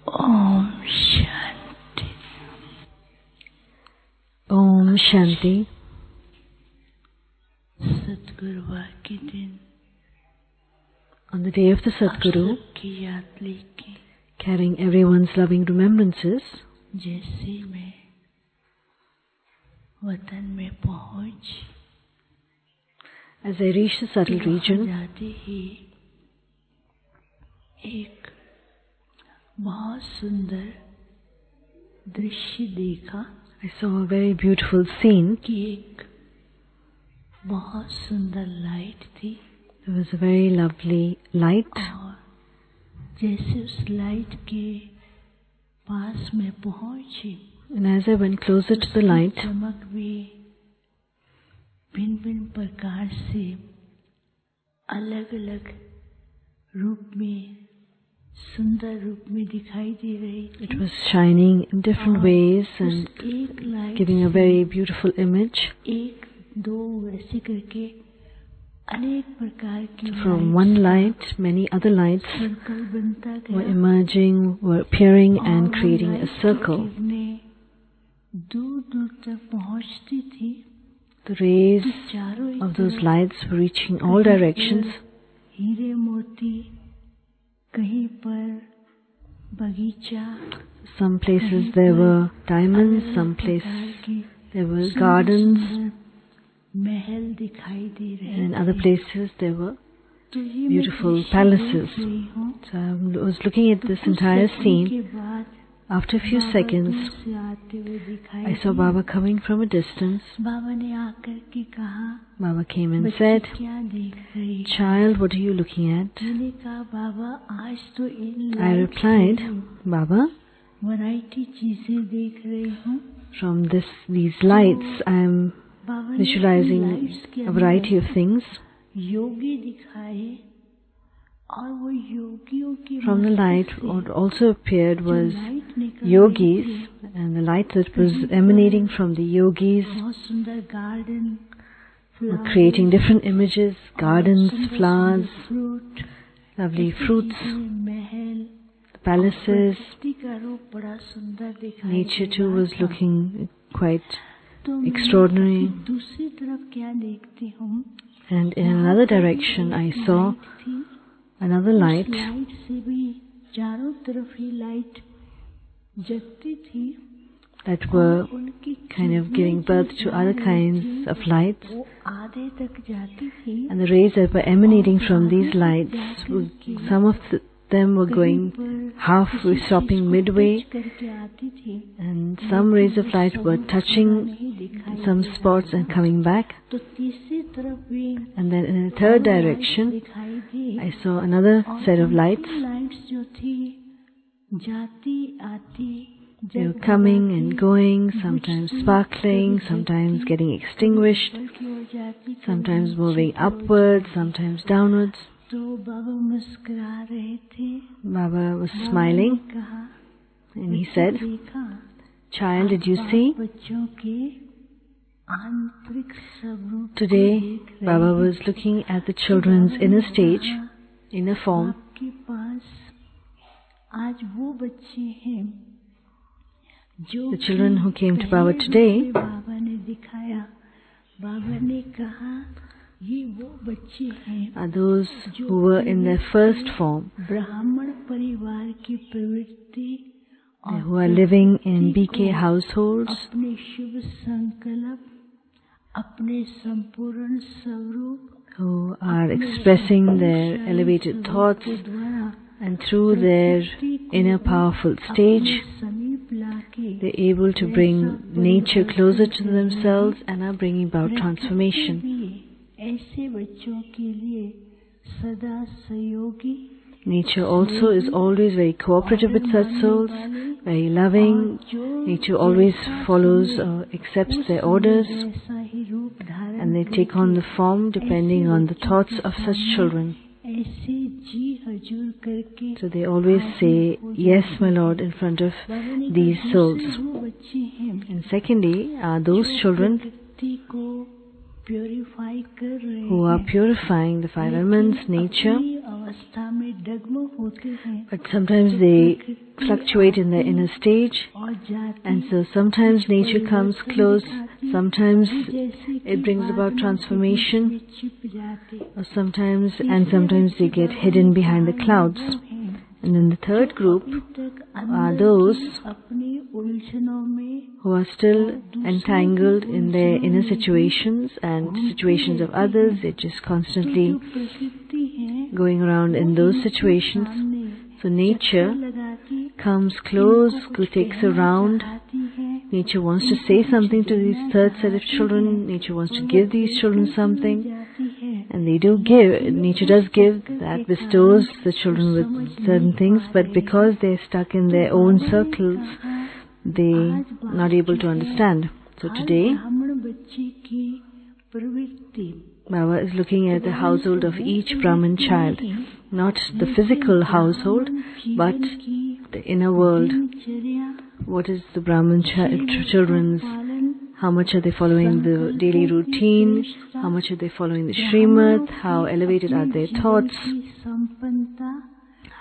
Om Shanti. Om Shanti. सतगुरुवार के दिन On the day of the Sadguru, सबकी याद लेके carrying everyone's loving remembrances, जैसे मैं वतन में पहुंच as I reached the subtle region, जाते ही एक बहुत सुंदर दृश्य देखा I saw a very beautiful scene. कि एक बहुत सुंदर लाइट थी There was a very lovely light, और जैसे उस लाइट के पास में पहुंची and as I went closer to the light, चमक भी भिन्न भिन्न प्रकार से अलग अलग रूप में सुंदर रूप में दिखाई दे रही थी। it was shining in different ways and उस एक light giving a very beautiful image. एक दो ऐसे करके अनेक प्रकार की From one light, many other lights circle बनता were गया emerging, were appearing and creating a circle. दूर दूर तक पहुंचती थी। The rays चारों of those lights were reaching all directions. हीरे मोती, कहीं पर बगीचा, Some places there were diamonds, some places there were gardens, महल दिखाई दे रहे and in other places there were तो ये beautiful palaces. So I was looking at this entire के scene. बाद After a few seconds, से आते हुए दिखाई I saw Baba coming from a distance. बाबा ने आकर के कहा Baba came and बच्ची said, क्या देख रही है? "Child, what are you looking at?" मैंने कहा बाबा आज तो इन I replied, "Baba, वैरायटी चीजें देख रही हूँ। from these lights I am बाबा ने visualizing लाइट्स के a variety of things. योगी दिखाए और वो योगियों की From the light, what also appeared was yogis, and the light that was emanating from the yogis बहुत सुंदर garden were creating different images, gardens, flowers, fruit lovely fruits, Mahal palaces. प्रकृति का रूप बड़ा सुंदर दिखाई Nature दे too रहा was था। looking quite तो मैं extraordinary. दूसरी तरफ क्या देखती हूँ? And in another direction I saw थी another light लाइट से भी चारों तरफ ही लाइट जगती थी that were उनकी kind of giving birth to other kinds of lights. वो आधे तक जाती थी And the rays that were emanating from these lights, some of them were going half, stopping midway, करके आती थी and some rays of light were touching some spots and coming back. तो तीसरी तरफ भी And then in a third direction, दिखाई दी I saw another set of lights. Lights जो थी जाती आती They were coming and going, sometimes sparkling, sometimes getting extinguished, की ओर जाती थी। sometimes moving upwards, sometimes downwards. तो बाबा मुस्कुरा रहे थे। Baba was smiling कहा and he said, देखा "Child, did you see? बच्चों के आंतरिक स्वरूप को Today, देख रहे Baba हैं। was looking at the children's inner stage, inner form. आपके पास आज वो बच्चे हैं जो The children who came to Baba today बाबा ने दिखाया। बाबा ने कहा ये वो बच्चे हैं are those who were in their first form, ब्राह्मण परिवार की प्रवृत्ति और who are living in BK households, अपने शुभ संकल्प अपने संपूर्ण स्वरूप who are expressing their elevated thoughts, द्वारा and through their inner powerful stage, समीप लाके they're able to bring nature closer to themselves and are bringing about transformation. ऐसे बच्चों के लिए सदा सहयोगी Nature also is always very cooperative with such souls, very loving. Nature always follows or accepts their orders, ऐसा ही रूप धारण and they take on the form depending on the thoughts of such children. ऐसे जी हजूर करके So they always say, "Yes, my Lord," in front of these souls. वो बच्चे हैं And secondly, are those children प्रकृति को प्यूरिफाई कर रहे who are purifying the five elements, nature, अपनी अवस्था में डगमग होते हैं, but sometimes they fluctuate in their inner stage, and so sometimes nature comes close, sometimes it brings about transformation, or sometimes they get hidden behind the clouds. And then the third group are those who are still entangled in their inner situations and situations of others. They're just constantly going around in those situations. So nature comes close, takes a round. Nature wants to say something to these third set of children. Nature wants to give these children something. And they do give. Nature does give. That bestows the children with certain things. But because they're stuck in their own circles, they're not able to understand. So today, Baba is looking at the household of each Brahmin child. Not the physical household, but the inner world. What is the Brahmin children's? How much are they following the daily routine? How much are they following the Srimad? How elevated are their thoughts?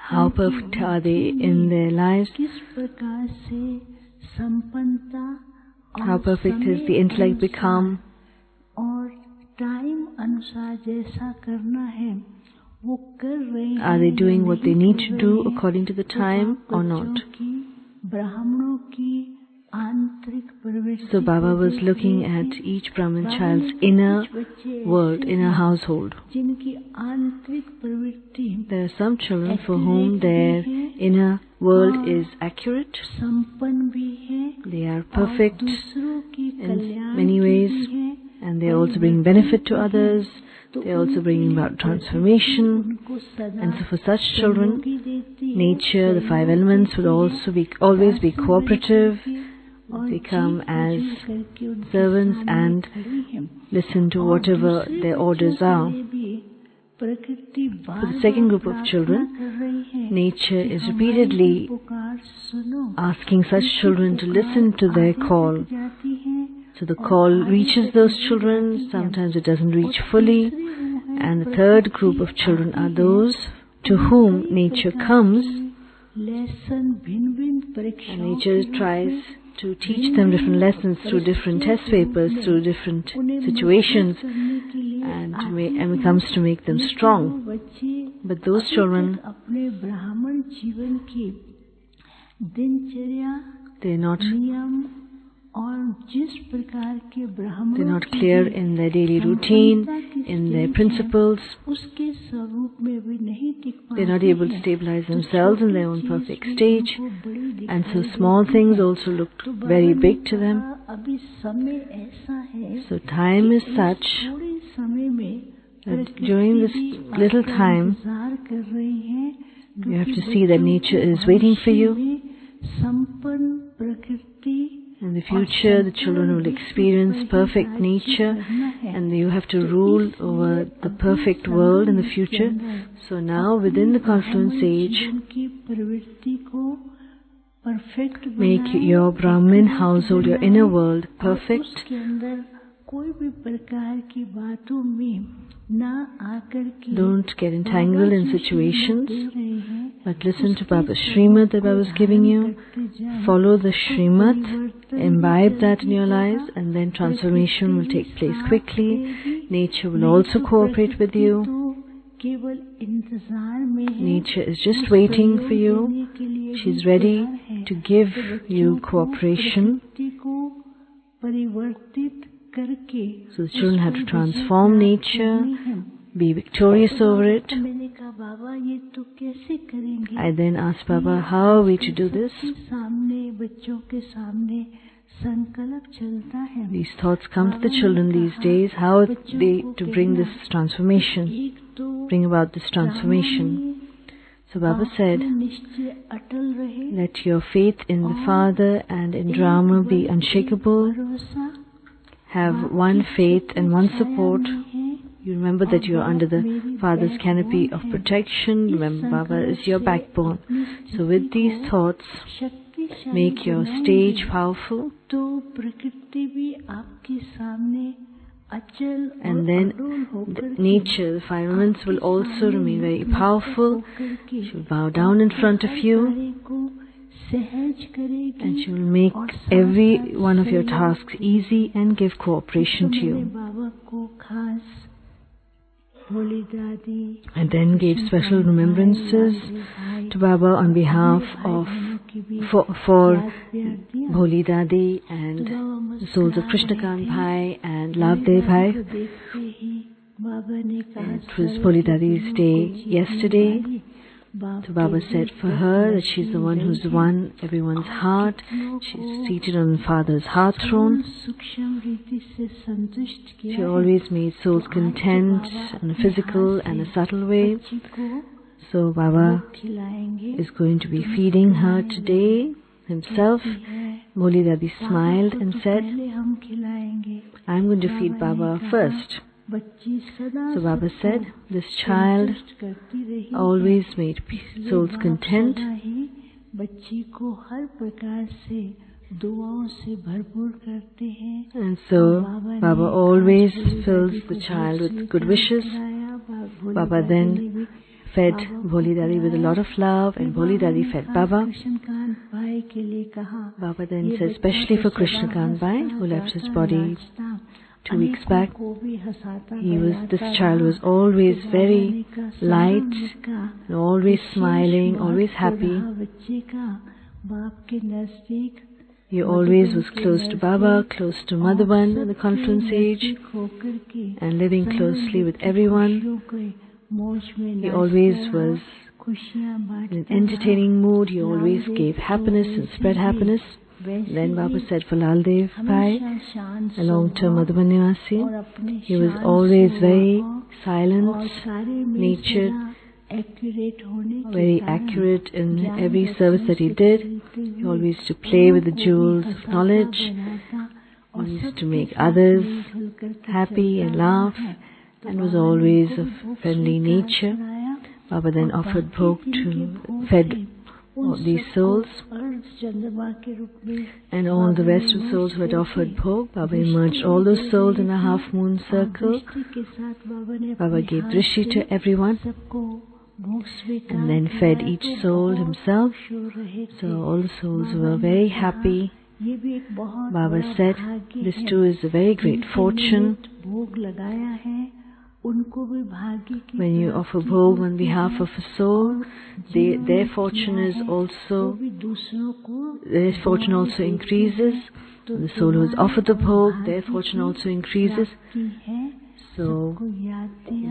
How perfect are they in their lives? How perfect has the intellect become? Are they doing what they need to do according to the time or not? So Baba was looking at each Brahmin child's inner world, inner household. There are some children for whom their inner world is accurate. They are perfect in many ways, and they are also bringing benefit to others. They are also bringing about transformation. And so for such children, nature, the five elements will also always be cooperative. They come as servants and listen to whatever their orders are. For the second group of children, nature is repeatedly asking such children to listen to their call. So the call reaches those children, sometimes it doesn't reach fully. And the third group of children are those to whom nature comes, and nature tries to teach them different lessons through different test papers, through different situations, and comes to make them strong. But those children, they're not clear in their daily routine, in their principles. They're not able to stabilize themselves in their own perfect stage. And so small things also look very big to them. So time is such that during this little time, you have to see that nature is waiting for you. In the future, the children will experience perfect nature, and you have to rule over the perfect world in the future. So now, within the confluence age, make your Brahmin household, your inner world, perfect. Don't get entangled in situations, but listen to Baba's Srimad that Baba was giving you. Follow the Srimad, imbibe that in your lives, and then transformation will take place quickly. Nature will also cooperate with you. Nature is just waiting for you. She's ready to give you cooperation. So the children have to transform nature, be victorious over it. I then asked Baba, how are we to do this? These thoughts come to the children these days. How are they to bring this transformation, bring about this transformation? So Baba said, let your faith in the Father and in Rama be unshakable. Have one faith and one support. You remember that you are under the Father's canopy of protection. Remember, Baba is your backbone. So with these thoughts, make your stage powerful. And then the nature, the five elements will also remain very powerful. She will bow down in front of you and she will make every one of your tasks easy and give cooperation to you. And then gave special remembrances to Baba on behalf of for Bholi Dadi and the souls of Krishnakant Bhai and Lavdev Bhai. It was Bholi Dadi's day yesterday. So Baba said for her that she's the one who's won everyone's heart. She's seated on the Father's heart throne. She always made souls content in a physical and a subtle way. So Baba is going to be feeding her today himself. Bholi Dadi smiled and said, I'm going to feed Baba first. So Baba said, this child always made souls content. And so Baba always fills the child with good wishes. Baba then fed Bholi Dadi with a lot of love, and Bholi Dadi fed Baba. Baba then said, especially for Krishnakant Bhai, who left his body 2 weeks back, this child was always very light, and always smiling, always happy. He always was close to Baba, close to Madhavan in the conference age, and living closely with everyone. He always was in an entertaining mood. He always gave happiness and spread happiness. Then Baba said for Laldev Bhai, a long-term Madhavan Nivasi, he was always very silent, natured, very accurate in every service that he did. He always used to play with the jewels of knowledge. He used to make others happy and laugh, and was always of friendly nature. Baba then offered Bhog to fed these souls, and all the rest of the souls who had offered Bhog. Baba emerged all those souls in a half-moon circle. Baba gave drishti to everyone and then fed each soul himself. So all the souls were very happy. Baba said, this too is a very great fortune. When you offer Bhog on behalf of a soul, their fortune also increases. The soul who has offered the Bhog, their fortune also increases. So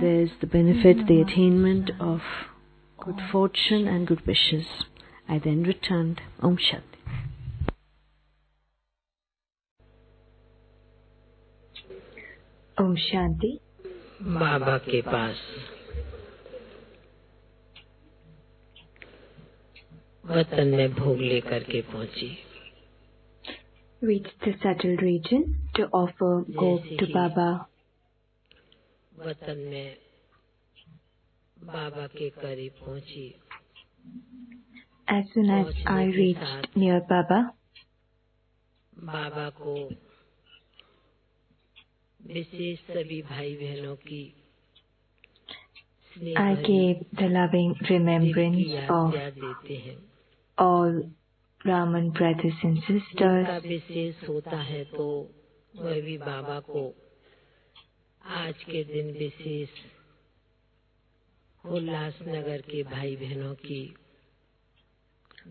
there's the benefit, the attainment of good fortune and good wishes. I then returned. Om Shanti. Om Shanti. बाबा के पास वतन में भोग लेकर के पहुंची. Reached the settled region to offer Bhog to Baba. वतन में बाबा के करीब पहुंची. As soon as I reached near Baba, बाबा को विशेष सभी भाई बहनों की I gave the loving remembrance of all Brahman brothers and sisters. जिनका विशेष होता है तो वह भी बाबा को आज के दिन विशेष उल्लासनगर के भाई बहनों की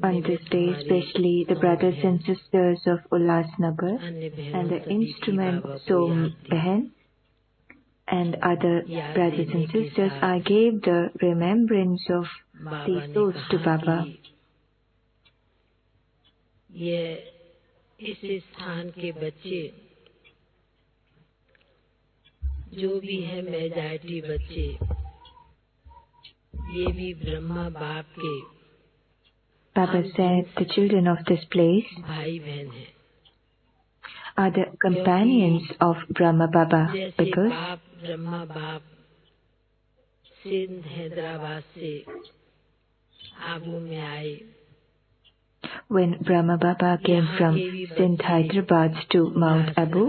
On this day, especially the brothers and sisters of Ulhasnagar and the instrument Som Behan and other brothers and sisters, I gave the remembrance of these souls to Baba. ये इस स्थान के बच्चे जो भी है मेजॉरिटी बच्चे, ये भी ब्रह्मा बाप के Baba said the children of this place are the companions of Brahma Baba because Brahma बाप सिंध हैदराबाद से आबू में आए. when Brahma Baba came from Sindh, Hyderabad to Mount Abu,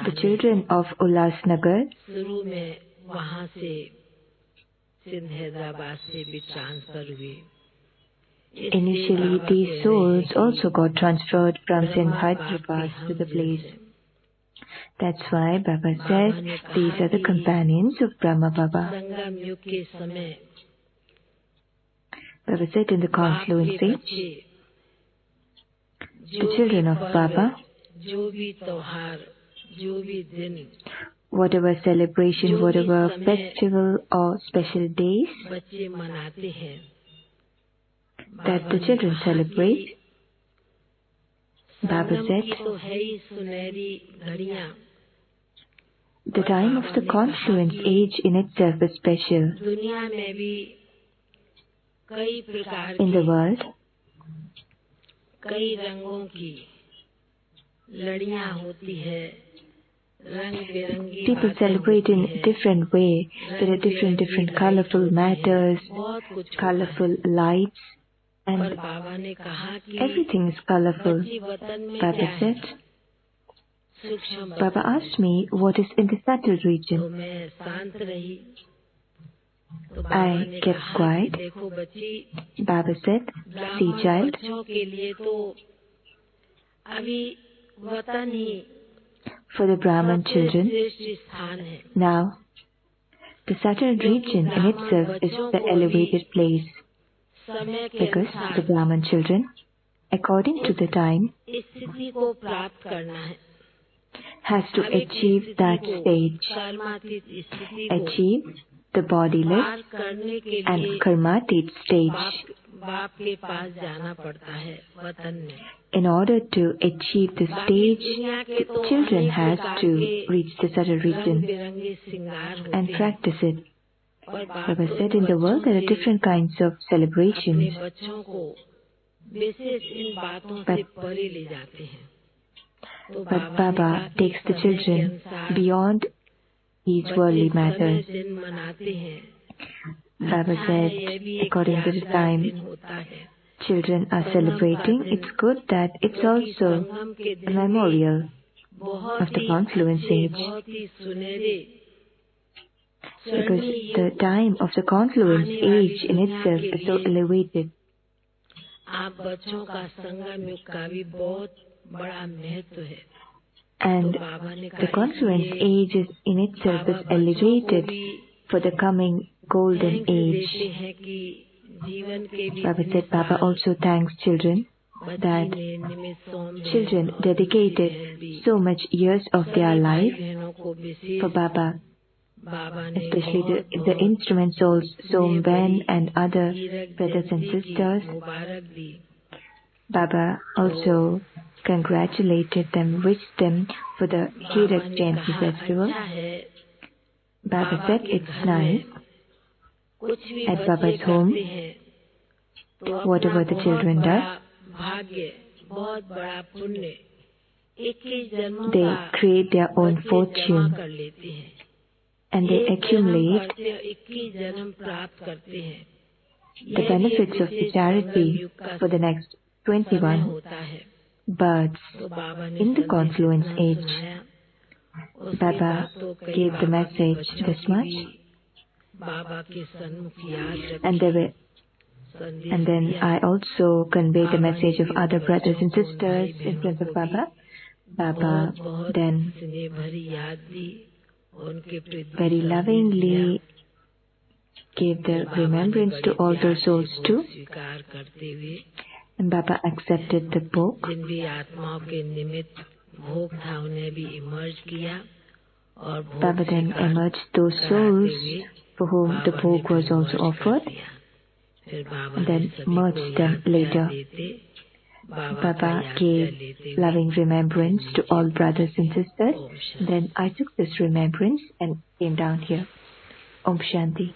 the children of Ulhasnagar initially these souls also got transferred from Sindh, Hyderabad to the place. That's why Baba says these are the companions of Brahma Baba. Baba said in the confluence age, the children of Baba, whatever celebration, whatever festival or special days that the children celebrate, Baba said, the time of the confluence age in itself is special. In the world, people celebrate in different way. There are different colorful matters, colorful lights, and everything is colorful. Baba said, Baba asked me what is in the subtle region. I kept quiet. Baba said, see child, for the Brahman children, now the subtle region in itself is the elevated place, because the Brahman children, according to the time, has to achieve that stage, achieve the bodiless and karmatit stage. In order to achieve the stage, the children has to reach the subtle region and practice it. Baba said in the world there are different kinds of celebrations, but Baba takes the children beyond these worldly matters. Baba said, according to the time children are celebrating, it's good that it's also a memorial of the confluence age. Because the time of the confluence age in itself is so elevated. And the confluence age is in itself is elevated for the coming golden age. Baba said Baba also thanks children that children dedicated so much years of their life for Baba, especially the instrument souls, Somben and other brothers and sisters. Baba also congratulated them, wished them for the Hirak Jayanti festival. Baba said it's nice at Baba's home, whatever the children do, they create their own fortune and they accumulate the benefits of the charity for the next 21 births in the confluence age. Baba gave the message this much, and then I also conveyed the message of other brothers and sisters in front of Baba. Baba then very lovingly gave the remembrance to all those souls too. And Baba accepted the Bhog. Baba then emerged those souls for whom the Bhog was also offered, and then merged them later. Baba gave loving remembrance to all brothers and sisters. Then I took this remembrance and came down here. Om Shanti.